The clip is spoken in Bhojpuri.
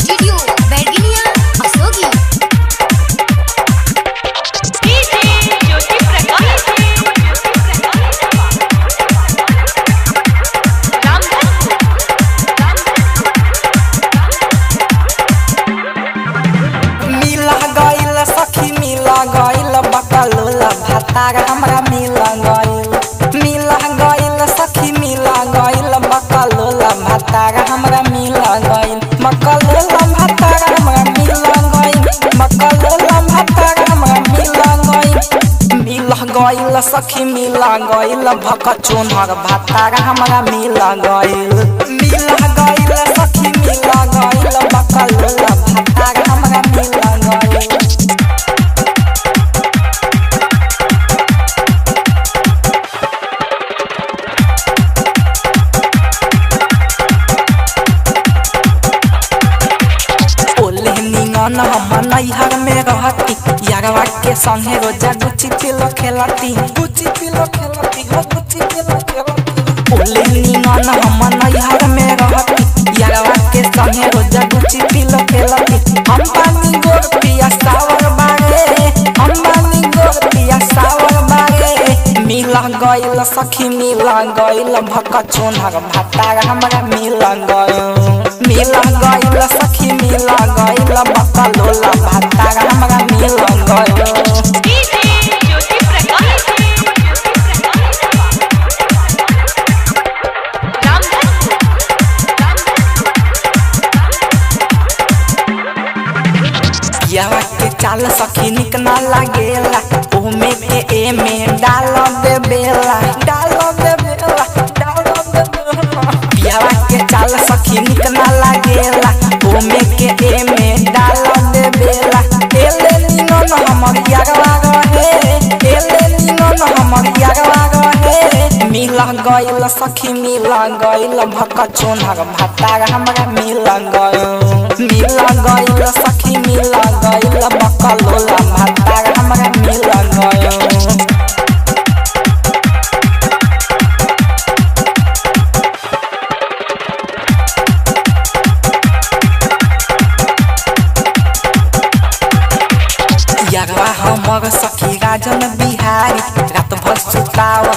स्टूडियो बैडगिनिया असोगी। मिला गइल सखी मिला गइल बकलोला भातार हमरा मिला गइल सखी मिला गइल बकलोला भातार हमरा मिला गइल बकलोला भातार हमरा मिला गइल बकलोला भातार हमरा मिला गइल सखी मिला गइल भकचोनहर भातार हमरा मिला गइल सखी मिला गइल बकलोला भातार हमरा मिला गइल। हम नैहर में रहती यारवा के संगे रोजा गुची पिलो खेलती ओले नीन हम नैहर में रहती यारवा के संगे रोजा गुची पिलो खेलती हम पानी गोर पिया सावर बागे मिला गइल सखी मिला गइल भकचोनहर भातार हमरा मिला गइल सखी मिला गइल बकलोला भातार हमरा मिला गइल। यावा के चाल सखी निक ना लागेला ओमे के एमे डाल दे बेला यावा के चाल सखी निक ना लागेला ओमे के एमे डाल दे बेला एले नीन हमर यारवा रहे मिला गइल सखी मिला गइल भकचोनहर भातार हमरा मिला गइल सखी मिला गइल बकलोला भातार हमरा मिला गइल। यारवा हमर सखी राजन बिहारी रात भर सुताव